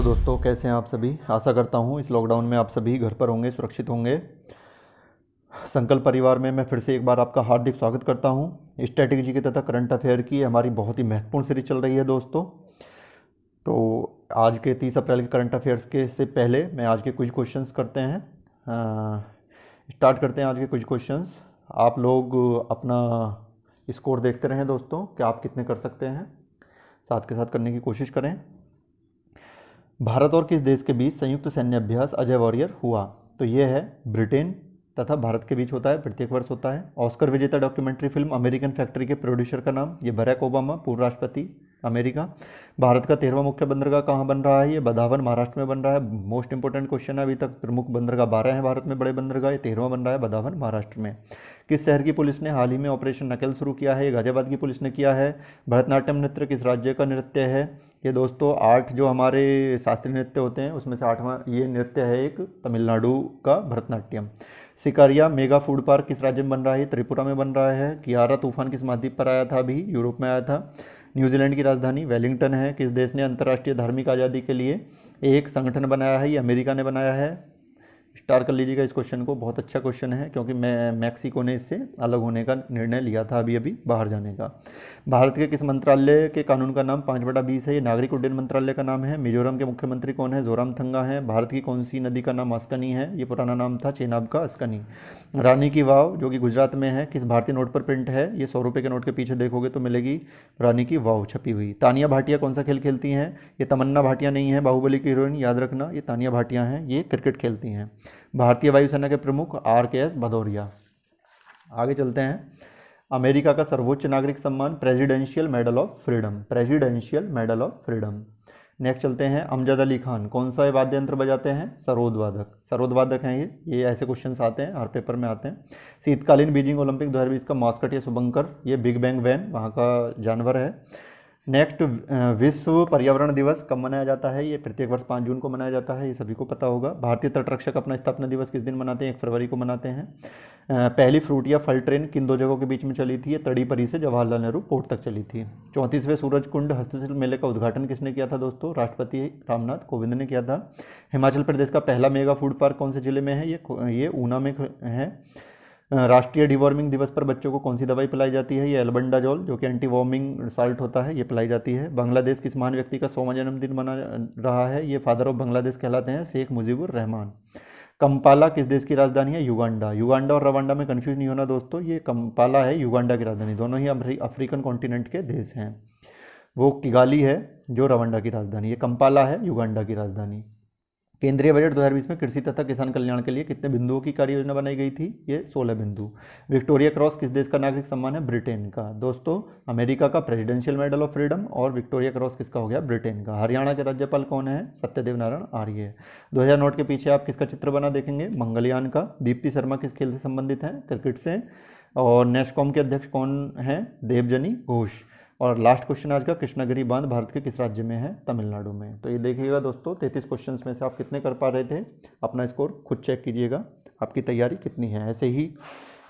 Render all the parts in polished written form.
Hello दोस्तों, कैसे हैं आप सभी। आशा करता हूँ इस लॉकडाउन में आप सभी घर पर होंगे, सुरक्षित होंगे। संकल्प परिवार में मैं फिर से एक बार आपका हार्दिक स्वागत करता हूँ। स्ट्रैटेजी की तथा करंट अफेयर की हमारी बहुत ही महत्वपूर्ण सीरीज चल रही है दोस्तों। तो आज के 30 अप्रैल के करंट अफेयर्स के से पहले मैं आज के कुछ क्वेश्चंस करते हैं। स्टार्ट करते हैं आज के कुछ क्वेश्चंस। आप लोग अपना स्कोर देखते रहें दोस्तों कि आप कितने कर सकते हैं, साथ के साथ करने की कोशिश करें। भारत और किस देश के बीच संयुक्त सैन्य अभ्यास अजय वॉरियर हुआ? तो ये है ब्रिटेन तथा भारत के बीच होता है, प्रत्येक वर्ष होता है। ऑस्कर विजेता डॉक्यूमेंट्री फिल्म अमेरिकन फैक्ट्री के प्रोड्यूसर का नाम? ये बराक ओबामा, पूर्व राष्ट्रपति अमेरिका। भारत का 13वां मुख्य बंदरगाह कहाँ बन रहा है? ये बदावन, महाराष्ट्र में बन रहा है। मोस्ट इंपोर्टेंट क्वेश्चन है। अभी तक प्रमुख बंदरगाह 12 हैं भारत में, बड़े बंदरगाह। ये 13वां बन रहा है, बदावन, महाराष्ट्र में। किस शहर की पुलिस ने हाल ही में ऑपरेशन नकेल शुरू किया है? ये गाजियाबाद की पुलिस ने किया है। भरतनाट्यम नृत्य किस राज्य का नृत्य है? ये दोस्तों 8 जो हमारे शास्त्रीय नृत्य होते हैं उसमें से 8वां ये नृत्य है एक, तमिलनाडु का Bharatanatyam. Sikaria mega food park किस राज्य में बन रहा है? त्रिपुरा में बन रहा है। कियारा तूफान किस महाद्वीप पर आया था? अभी यूरोप में आया था। न्यूजीलैंड की राजधानी वेलिंगटन है। किस देश ने अंतर्राष्ट्रीय धार्मिक आज़ादी के लिए एक संगठन बनाया है? ये अमेरिका ने बनाया है। स्टार कर लीजिएगा इस क्वेश्चन को, बहुत अच्छा क्वेश्चन है क्योंकि मैक्सिको ने इससे अलग होने का निर्णय लिया था अभी अभी बाहर जाने का। भारत के किस मंत्रालय के कानून का नाम 5/20 है? ये नागरिक उड्डयन मंत्रालय का नाम है। मिजोरम के मुख्यमंत्री कौन है? जोरामथंगा है। भारत की कौन सी नदी का नाम अस्कनी है? ये पुराना नाम था चेनाब का अस्कनी। रानी की वाव जो कि गुजरात में है किस भारतीय नोट पर प्रिंट है? ये 100 रुपये के नोट के पीछे देखोगे तो मिलेगी रानी की वाव छपी हुई। तानिया भाटिया कौन सा खेल खेलती हैं? ये तमन्ना भाटिया नहीं है, बाहुबली की हीरोइन, याद रखना ये तानिया भाटिया हैं, ये क्रिकेट खेलती हैं। भारतीय वायुसेना के प्रमुख RKS भदौरिया। आगे चलते हैं। अमेरिका का सर्वोच्च नागरिक सम्मान presidential medal of freedom, presidential medal of freedom. Next चलते हैं। अमजद अली खान कौन सा वाद्य यंत्र बजाते हैं? सरोद वादक, सरोद वादक हैं ये ऐसे क्वेश्चंस आते हैं, हर पेपर में आते हैं। शीतकालीन बीजिंग ओलंपिक 2020 का मास्कट या शुभंकर? ये बिग बैंग वैन वहाँ का जानवर है। नेक्स्ट, विश्व पर्यावरण दिवस कब मनाया जाता है? ये प्रत्येक वर्ष 5 जून को मनाया जाता है, ये सभी को पता होगा। भारतीय तटरक्षक अपना स्थापना दिवस किस दिन मनाते हैं? 1 फरवरी को मनाते हैं। पहली फ्रूट या फल ट्रेन किन दो जगहों के बीच में चली थी? ये तड़ीपरी से जवाहरलाल नेहरू पोर्ट तक चली थी। 34वें सूरज कुंड हस्तशिल्प मेले का उद्घाटन किसने किया था दोस्तों? राष्ट्रपति रामनाथ कोविंद ने किया था। हिमाचल प्रदेश का पहला मेगा फूड पार्क कौन से जिले में है? ये ऊना में है। राष्ट्रीय डिवॉर्मिंग दिवस पर बच्चों को कौन सी दवाई पिलाई जाती है? ये एल्बेंडाजोल जो कि एंटी वॉर्मिंग साल्ट होता है, ये पिलाई जाती है। बांग्लादेश किस महान व्यक्ति का 100वां जन्मदिन मना रहा है? ये फादर ऑफ बांग्लादेश कहलाते हैं, शेख मुजीबुर रहमान। कंपाला किस देश की राजधानी है? युगांडा। युगांडा और रवांडा में कन्फ्यूज नहीं होना दोस्तों, ये कंपाला है युगांडा की राजधानी, दोनों ही अफ्रीकन कॉन्टिनेंट के देश हैं। वो किगाली है जो रवांडा की राजधानी, ये कंपाला है युगांडा की राजधानी। केंद्रीय बजट 2020 में कृषि तथा किसान कल्याण के लिए कितने बिंदुओं की कार्य योजना बनाई गई थी? ये 16 बिंदु। विक्टोरिया क्रॉस किस देश का नागरिक सम्मान है? ब्रिटेन का। दोस्तों अमेरिका का प्रेसिडेंशियल मेडल ऑफ फ्रीडम और विक्टोरिया क्रॉस किसका हो गया? ब्रिटेन का। हरियाणा के राज्यपाल कौन है? सत्यदेव नारायण आर्य। 2000 नोट के पीछे आप किसका चित्र बना देखेंगे? मंगलयान का। दीप्ति शर्मा किस खेल से संबंधित हैं? क्रिकेट से। और नेस्कॉम के अध्यक्ष कौन हैं? देवजनी घोष। और लास्ट क्वेश्चन आज का, कृष्णागिरी बांध भारत के किस राज्य में है? तमिलनाडु में। तो ये देखिएगा दोस्तों 33 क्वेश्चंस में से आप कितने कर पा रहे थे, अपना स्कोर खुद चेक कीजिएगा, आपकी तैयारी कितनी है। ऐसे ही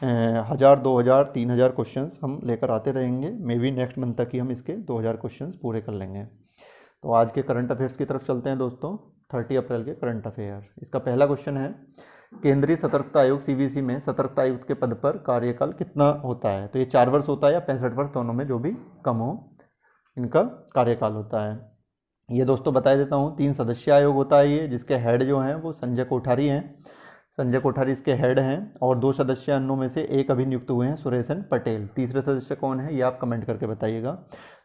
1000, 2000, 3000 क्वेश्चंस हम लेकर आते रहेंगे। मे बी नेक्स्ट मंथ तक ही हम इसके 2000 क्वेश्चंस पूरे कर लेंगे। तो आज के करंट अफेयर्स की तरफ चलते हैं दोस्तों। 30 अप्रैल के करंट अफेयर। इसका पहला क्वेश्चन है, केंद्रीय सतर्कता आयोग CVC में सतर्कता आयुक्त के पद पर कार्यकाल कितना होता है? तो ये 4 वर्ष होता है या 65 वर्ष, दोनों में जो भी कम हो इनका कार्यकाल होता है। ये दोस्तों बता देता हूँ, 3 सदस्यीय आयोग होता है ये, जिसके हेड जो हैं वो संजय कोठारी हैं, संजय कोठारी इसके हेड हैं। और 2 सदस्य अन्यों में से एक अभी नियुक्त हुए हैं, सुरेशन पटेल। तीसरे सदस्य कौन है ये आप कमेंट करके बताइएगा।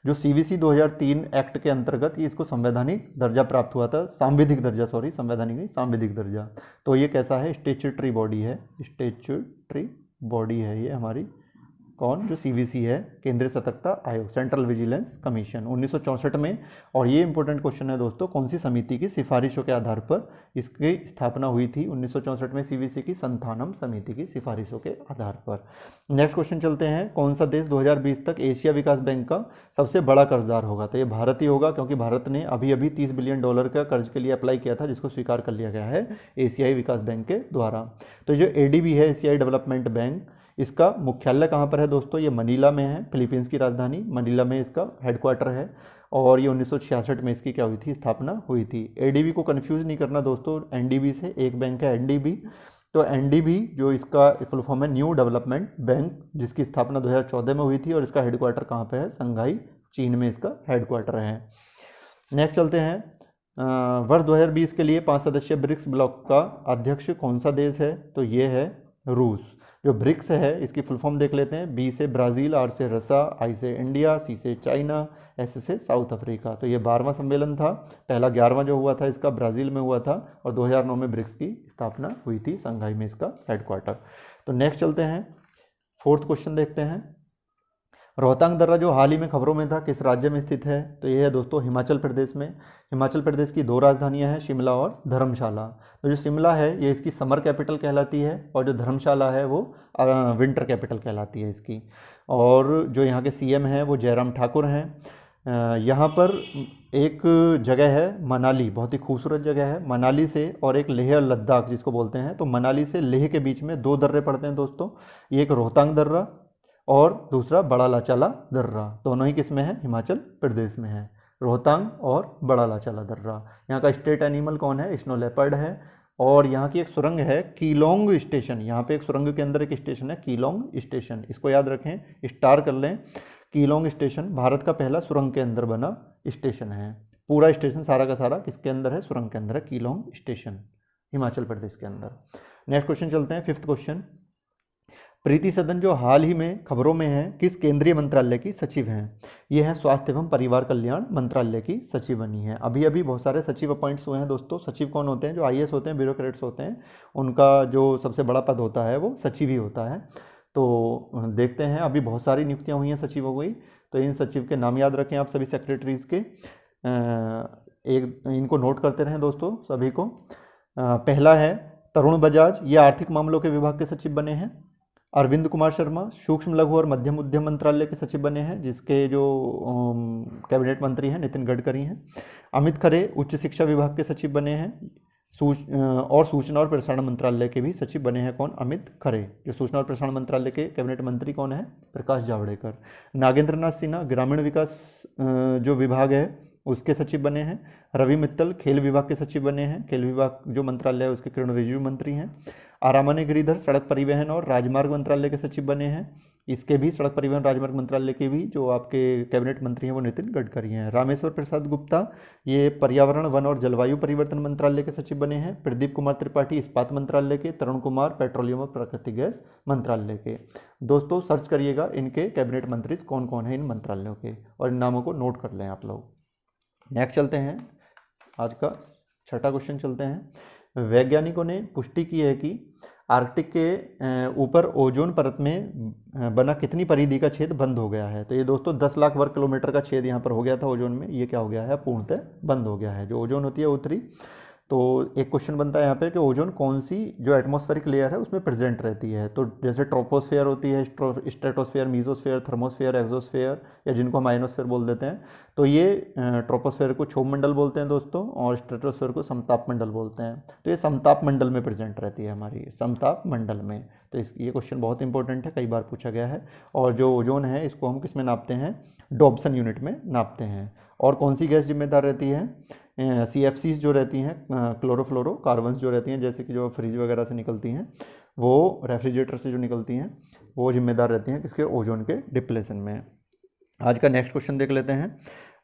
जो CVC 2003 एक्ट के अंतर्गत ये इसको संवैधानिक दर्जा प्राप्त हुआ था, सांविधिक दर्जा, सॉरी संवैधानिक नहीं, सांविधिक दर्जा। तो ये कैसा है? स्टैट्यूटरी बॉडी है, स्टैट्यूटरी बॉडी है ये हमारी। कौन? जो CVC है, केंद्रीय सतर्कता आयोग, सेंट्रल विजिलेंस कमीशन, 1964 में। और ये इंपॉर्टेंट क्वेश्चन है दोस्तों, कौन सी समिति की सिफारिशों के आधार पर इसकी स्थापना हुई थी? 1964 में CVC की संथानम समिति की सिफारिशों के आधार पर। नेक्स्ट क्वेश्चन चलते हैं, कौन सा देश 2020 तक एशिया विकास बैंक का सबसे बड़ा कर्जदार होगा? तो ये भारत ही होगा, क्योंकि भारत ने अभी अभी $30 बिलियन का कर्ज के लिए अप्लाई किया था, जिसको स्वीकार कर लिया गया है एशियाई विकास बैंक के द्वारा। तो जो ADB है, एशियाई डेवलपमेंट बैंक, इसका मुख्यालय कहाँ पर है दोस्तों? ये मनीला में है, फिलीपींस की राजधानी मनीला में इसका हेडक्वार्टर है। और ये 1966 में इसकी क्या हुई थी, स्थापना हुई थी। एडीबी को कन्फ्यूज़ नहीं करना दोस्तों एनडीबी से, एक बैंक है एनडीबी। तो एनडीबी जो इसका फुल फॉर्म है न्यू डेवलपमेंट बैंक, जिसकी स्थापना 2014 में हुई थी और इसका हेडक्वार्टर कहाँ पे है, संघाई चीन में इसका हेडक्वार्टर है। नेक्स्ट चलते हैं, वर्ष 2020 के लिए 5 सदस्यीय ब्रिक्स ब्लॉक का अध्यक्ष कौन सा देश है, तो ये है रूस। जो ब्रिक्स है इसकी फुल फॉर्म देख लेते हैं, बी से ब्राज़ील, आर से रसा, आई से इंडिया, सी से चाइना, एस से साउथ अफ्रीका। तो ये 12वां सम्मेलन था, पहला 11वां जो हुआ था इसका ब्राज़ील में हुआ था और 2009 में ब्रिक्स की स्थापना हुई थी, संघाई में इसका हेडक्वार्टर। तो नेक्स्ट चलते हैं, फोर्थ क्वेश्चन देखते हैं। रोहतांग दर्रा जो हाल ही में खबरों में था किस राज्य में स्थित है, तो ये है दोस्तों हिमाचल प्रदेश में। हिमाचल प्रदेश की 2 राजधानियां हैं, शिमला और धर्मशाला। तो जो शिमला है ये इसकी समर कैपिटल कहलाती है और जो धर्मशाला है वो विंटर कैपिटल कहलाती है इसकी। और जो यहाँ के सीएम हैं वो जयराम ठाकुर हैं। यहाँ पर एक जगह है मनाली, बहुत ही खूबसूरत जगह है, मनाली से और एक लेह लद्दाख जिसको बोलते हैं, तो मनाली से लेह के बीच में 2 दर्रे पड़ते हैं दोस्तों, ये एक रोहतांग दर्रा और दूसरा बड़ा लाचाला दर्रा। दोनों ही किस में है, हिमाचल प्रदेश में है, रोहतांग और बड़ा लाचाला दर्रा। यहाँ का स्टेट एनिमल कौन है, स्नो लेपर्ड है। और यहाँ की एक सुरंग है कीलोंग स्टेशन, यहाँ पे एक सुरंग के अंदर एक स्टेशन है कीलोंग स्टेशन, इसको याद रखें, स्टार कर लें। कीलोंग स्टेशन भारत का पहला सुरंग के अंदर बना स्टेशन है। पूरा स्टेशन सारा का सारा किसके अंदर है, सुरंग के अंदर है, कीलोंग स्टेशन हिमाचल प्रदेश के अंदर। नेक्स्ट क्वेश्चन चलते हैं, 5th क्वेश्चन। प्रीति सदन जो हाल ही में खबरों में है किस केंद्रीय मंत्रालय की सचिव हैं, ये हैं स्वास्थ्य एवं परिवार कल्याण मंत्रालय की सचिव बनी है। अभी अभी बहुत सारे सचिव अपॉइंट्स हुए हैं दोस्तों। सचिव कौन होते हैं, जो आईएएस होते हैं, ब्यूरोक्रेट्स होते हैं, उनका जो सबसे बड़ा पद होता है वो सचिव ही होता है। तो देखते हैं, अभी बहुत सारी नियुक्तियाँ हुई हैं सचिव हो गई, तो इन सचिव के नाम याद रखें आप सभी सेक्रेटरीज़ के, एक इनको नोट करते रहें दोस्तों सभी को। पहला है तरुण बजाज, ये आर्थिक मामलों के विभाग के सचिव बने हैं। अरविंद कुमार शर्मा सूक्ष्म लघु और मध्यम उद्यम मंत्रालय के सचिव बने हैं, जिसके जो कैबिनेट मंत्री हैं नितिन गडकरी हैं। अमित खरे उच्च शिक्षा विभाग के सचिव बने हैं। और सूचना और प्रसारण मंत्रालय के भी सचिव बने हैं कौन, अमित खरे। जो सूचना और प्रसारण मंत्रालय के कैबिनेट मंत्री कौन है, प्रकाश जावड़ेकर। नागेंद्र नाथ सिन्हा ग्रामीण विकास जो विभाग है उसके सचिव बने हैं। रवि मित्तल खेल विभाग के सचिव बने हैं, खेल विभाग जो मंत्रालय है उसके किरण रिजिजू मंत्री हैं। आरामने गिरिधर सड़क परिवहन और राजमार्ग मंत्रालय के सचिव बने हैं, इसके भी सड़क परिवहन राजमार्ग मंत्रालय के भी जो आपके कैबिनेट मंत्री हैं वो नितिन गडकरी हैं। रामेश्वर प्रसाद गुप्ता ये पर्यावरण वन और जलवायु परिवर्तन मंत्रालय के सचिव बने हैं। प्रदीप कुमार त्रिपाठी इस्पात मंत्रालय के। तरुण कुमार पेट्रोलियम और प्राकृतिक गैस मंत्रालय के। दोस्तों सर्च करिएगा इनके कैबिनेट मंत्री कौन कौन है इन मंत्रालयों के, और इन नामों को नोट कर लें आप लोग। नेक्स्ट चलते हैं, आज का 6ठा क्वेश्चन चलते हैं। वैज्ञानिकों ने पुष्टि की है कि आर्कटिक के ऊपर ओजोन परत में बना कितनी परिधि का छेद बंद हो गया है, तो ये दोस्तों 10 लाख वर्ग किलोमीटर का छेद यहाँ पर हो गया था ओजोन में, ये क्या हो गया है, पूर्णतः बंद हो गया है। जो ओजोन होती है उत्तरी, तो एक क्वेश्चन बनता है यहाँ पे कि ओजोन कौन सी जो एटमॉस्फेरिक लेयर है उसमें प्रेजेंट रहती है, तो जैसे ट्रोपोस्फेयर होती है, स्ट्रेटोस्फेयर, मीजोस्फेयर, थर्मोस्फेयर, एक्सोस्फेयर, या जिनको हम आयनोस्फेयर बोल देते हैं। तो ये ट्रोपोस्फेयर को क्षोभ मंडल बोलते हैं दोस्तों, और स्ट्रेटोस्फेयर को समताप मंडल बोलते हैं। तो ये समताप मंडल में प्रेजेंट रहती है हमारी, समताप मंडल में। तो ये क्वेश्चन बहुत इंपॉर्टेंट है, कई बार पूछा गया है। और जो ओजोन है इसको हम किस में नापते हैं, डॉब्सन यूनिट में नापते हैं। और कौन सी गैस जिम्मेदार रहती है, CFCs जो रहती हैं, क्लोरोफ्लोरो कार्बन्स जो रहती हैं, जैसे कि जो फ्रिज वगैरह से निकलती हैं, वो रेफ्रिजरेटर से जो निकलती हैं, वो जिम्मेदार रहती हैं किसके, ओजोन के डिप्लेशन में। आज का नेक्स्ट क्वेश्चन देख लेते हैं।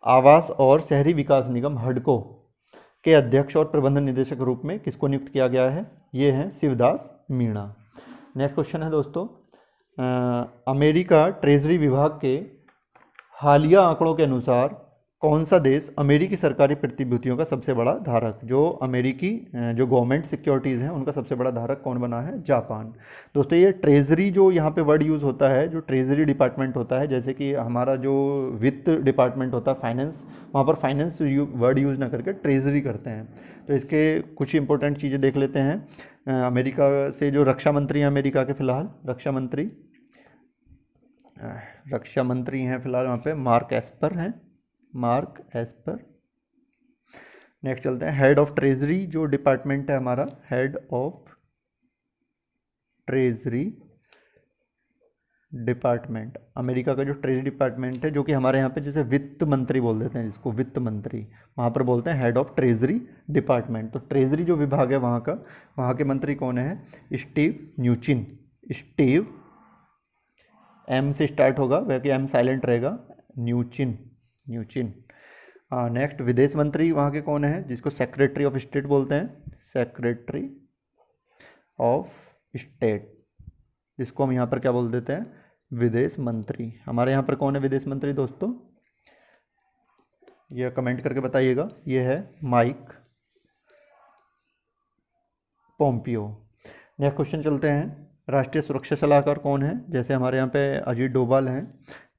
आवास और शहरी विकास निगम हडको के अध्यक्ष और प्रबंध निदेशक के रूप में किसको नियुक्त किया गया है, ये हैं शिवदास मीणा। नेक्स्ट क्वेश्चन है दोस्तों, अमेरिका ट्रेजरी विभाग के हालिया आंकड़ों के अनुसार कौन सा देश अमेरिकी सरकारी प्रतिभूतियों का सबसे बड़ा धारक, जो अमेरिकी जो गवर्नमेंट सिक्योरिटीज़ हैं उनका सबसे बड़ा धारक कौन बना है, जापान। दोस्तों ये ट्रेजरी जो यहाँ पे वर्ड यूज़ होता है, जो ट्रेजरी डिपार्टमेंट होता है, जैसे कि हमारा जो वित्त डिपार्टमेंट होता है फाइनेंस, वहाँ पर फाइनेंस वर्ड यूज़ ना करके ट्रेजरी करते हैं। तो इसके कुछ इंपॉर्टेंट चीज़ें देख लेते हैं। अमेरिका से जो रक्षा मंत्री हैं अमेरिका के फ़िलहाल, रक्षा मंत्री हैं फ़िलहाल वहाँ पे मार्क एस्पर। नेक्स्ट चलते हैं, हेड ऑफ ट्रेजरी जो डिपार्टमेंट है हमारा, head of treasury department, America का जो ट्रेजरी डिपार्टमेंट है, जो कि हमारे यहाँ पे जैसे वित्त मंत्री बोल देते हैं जिसको, वित्त मंत्री, वहाँ पर बोलते हैं हेड ऑफ ट्रेजरी डिपार्टमेंट। तो ट्रेजरी जो विभाग है वहाँ का, वहाँ के मंत्री कौन है? Steve Mnuchin. स्टीव, एम से स्टार्ट होगा, वह एम साइलेंट रहेगा, न्यूचिन, न्यूचिन। नेक्स्ट, विदेश मंत्री वहाँ के कौन है? जिसको सेक्रेटरी ऑफ स्टेट बोलते हैं, सेक्रेटरी ऑफ स्टेट, जिसको हम यहाँ पर क्या बोल देते हैं? विदेश मंत्री। हमारे यहाँ पर कौन है विदेश मंत्री दोस्तों? यह कमेंट करके बताइएगा। ये है माइक पोम्पियो। नेक्स्ट क्वेश्चन चलते हैं, राष्ट्रीय सुरक्षा सलाहकार कौन है? जैसे हमारे यहाँ पे अजीत डोभाल हैं,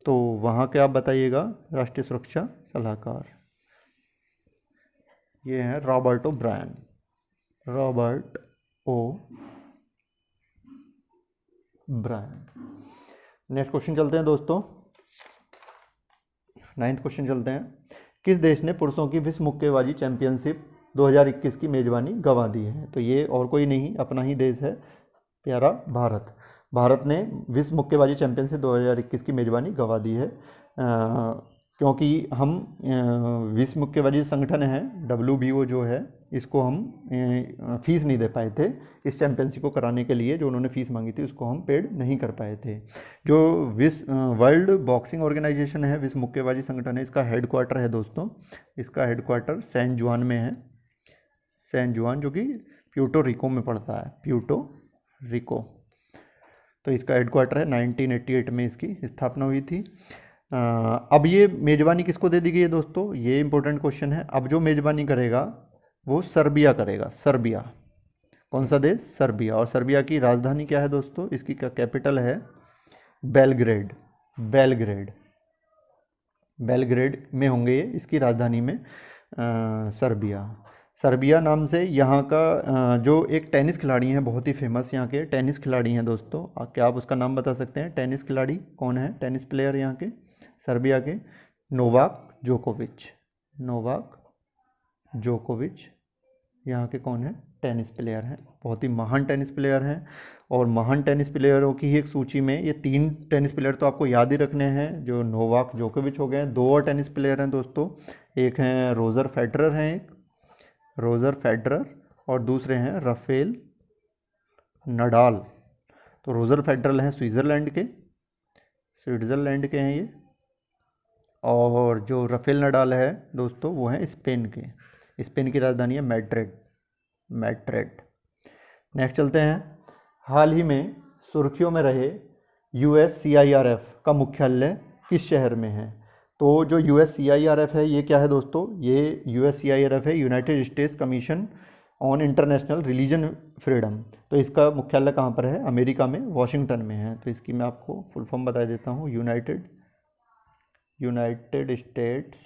तो वहाँ के आप बताइएगा राष्ट्रीय सुरक्षा सलाहकार। ये है रॉबर्ट ओ ब्रायन, रॉबर्ट ओ ब्रायन। नेक्स्ट क्वेश्चन चलते हैं दोस्तों, 9th क्वेश्चन चलते हैं। किस देश ने पुरुषों की विश्व मुक्केबाजी चैंपियनशिप 2021 की मेजबानी गंवा दी है? तो ये और कोई नहीं, अपना ही देश है प्यारा भारत। भारत ने विश्व मुक्केबाजी चैंपियनशिप 2021 की मेजबानी गंवा दी है, क्योंकि हम विश्व मुक्केबाजी संगठन है WBO जो है, इसको हम फीस नहीं दे पाए थे इस चैंपियनशिप को कराने के लिए। जो उन्होंने फ़ीस मांगी थी उसको हम पेड नहीं कर पाए थे। जो वर्ल्ड बॉक्सिंग ऑर्गेनाइजेशन है, विश्व मुक्केबाजी संगठन है, इसका हेडक्वार्टर है दोस्तों, इसका हेडक्वार्टर सैन जुआन में है, सैन जुआन, जो कि प्यूर्टो रिको में पड़ता है, प्यूर्टो रिको। तो इसका हेडक्वार्टर है, 1988 में इसकी स्थापना हुई थी। अब ये मेज़बानी किसको दे दी गई है दोस्तों? ये इंपॉर्टेंट क्वेश्चन है। अब जो मेज़बानी करेगा वो सर्बिया करेगा, सर्बिया। कौन सा देश? सर्बिया। और सर्बिया की राजधानी क्या है दोस्तों? इसकी कैपिटल है बेलग्रेड, बेलग्रेड, बेलग्रेड में होंगे ये, इसकी राजधानी में सर्बिया। सर्बिया नाम से यहाँ का जो एक टेनिस खिलाड़ी हैं, बहुत ही फेमस यहाँ के टेनिस खिलाड़ी हैं दोस्तों, क्या आप उसका नाम बता सकते हैं? टेनिस खिलाड़ी कौन है? टेनिस प्लेयर यहाँ के सर्बिया के, नोवाक जोकोविच, नोवाक जोकोविच यहाँ के कौन है? टेनिस प्लेयर हैं, बहुत ही महान टेनिस प्लेयर हैं। और महान टेनिस प्लेयरों की ही एक सूची में ये 3 टेनिस प्लेयर तो आपको याद ही रखने हैं, जो नोवाक जोकोविच हो गए। 2 और टेनिस प्लेयर हैं दोस्तों, एक हैं रोजर फेडरर हैं, एक रोजर फेडरर, और दूसरे हैं राफेल नडाल। तो रोजर फेडरर हैं स्विट्ज़रलैंड के, स्विट्ज़रलैंड के हैं ये, और जो राफेल नडाल है दोस्तों वो हैं स्पेन के, स्पेन की राजधानी है मैड्रिड, मैड्रिड। नेक्स्ट चलते हैं, हाल ही में सुर्खियों में रहे USCIRF का मुख्यालय किस शहर में है? तो जो USCIRF है ये क्या है दोस्तों? ये USCIRF है United states commission on international religion freedom. तो इसका मुख्यालय कहाँ पर है? अमेरिका में, वॉशिंगटन में है। तो इसकी मैं आपको फुल फॉर्म बता देता हूँ, United states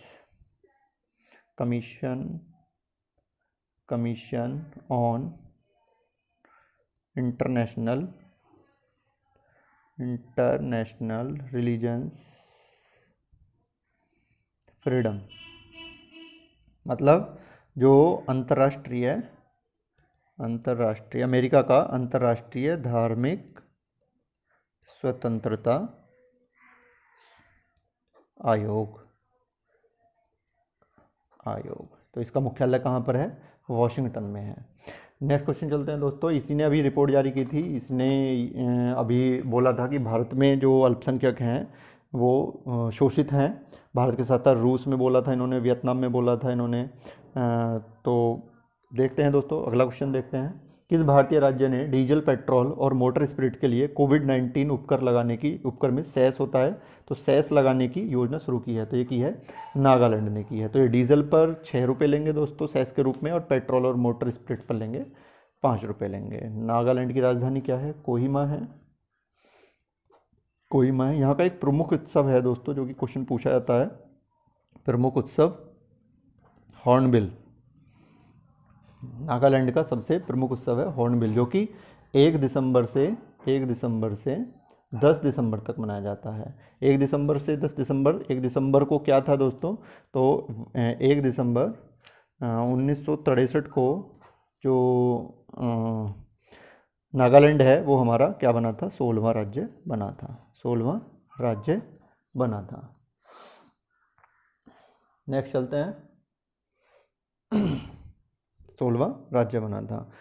commission on international religions freedom, मतलब जो अंतर्राष्ट्रीय अमेरिका का अंतर्राष्ट्रीय धार्मिक स्वतंत्रता आयोग। तो इसका मुख्यालय कहाँ पर है? वॉशिंगटन में है। नेक्स्ट क्वेश्चन चलते हैं दोस्तों, इसी ने अभी रिपोर्ट जारी की थी, इसने अभी बोला था कि भारत में जो अल्पसंख्यक हैं वो शोषित हैं। भारत के साथ साथ रूस में बोला था इन्होंने, वियतनाम में बोला था इन्होंने। तो देखते हैं दोस्तों, अगला क्वेश्चन देखते हैं, किस भारतीय राज्य ने डीजल, पेट्रोल और मोटर स्पिरिट के लिए कोविड-19 उपकर में सेस होता है, तो सेस लगाने की योजना शुरू की है? तो ये की है नागालैंड ने की है। तो ये डीजल पर 6 रुपये लेंगे दोस्तों सेस के रूप में, और पेट्रोल और मोटर स्पिरिट पर लेंगे 5 रुपये लेंगे। नागालैंड की राजधानी क्या है? कोहिमा है, कोहिमा है। यहाँ का एक प्रमुख उत्सव है दोस्तों, जो कि क्वेश्चन पूछा जाता है, प्रमुख उत्सव हॉर्नबिल। नागालैंड का सबसे प्रमुख उत्सव है हॉर्नबिल, जो कि 1 दिसंबर से 10 दिसंबर तक मनाया जाता है। 1 दिसंबर से 10 दिसंबर, 1 दिसंबर को क्या था दोस्तों? तो 1 दिसंबर 1963 को जो नागालैंड है वो हमारा क्या बना था? 16वां राज्य बना था, 16वां राज्य बना था। नेक्स्ट चलते हैं। 16वां राज्य बना था।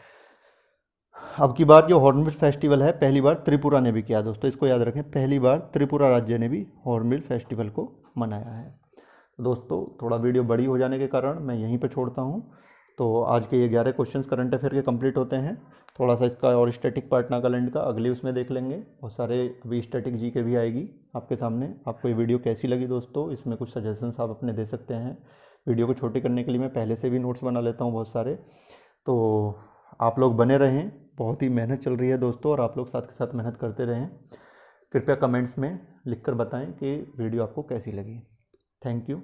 अब की बार जो हॉर्नबिल फेस्टिवल है पहली बार त्रिपुरा ने भी किया दोस्तों, इसको याद रखें, पहली बार त्रिपुरा राज्य ने भी हॉर्नबिल फेस्टिवल को मनाया है। दोस्तों थोड़ा वीडियो बड़ी हो जाने के कारण मैं यहीं पर छोड़ता हूँ। तो आज के ये 11 क्वेश्चंस करंट अफेयर के कंप्लीट होते हैं। थोड़ा सा इसका और स्टैटिक पार्ट नागालैंड का अगले उसमें देख लेंगे। बहुत सारे अभी स्टैटिक जी के भी आएगी आपके सामने। आपको ये वीडियो कैसी लगी दोस्तों, इसमें कुछ सजेशंस आप अपने दे सकते हैं। वीडियो को छोटी करने के लिए मैं पहले से भी नोट्स बना लेता हूँ बहुत सारे। तो आप लोग बने रहें, बहुत ही मेहनत चल रही है दोस्तों, और आप लोग साथ के साथ मेहनत करते रहें। कृपया कमेंट्स में लिखकर बताएं कि वीडियो आपको कैसी लगी। Thank you.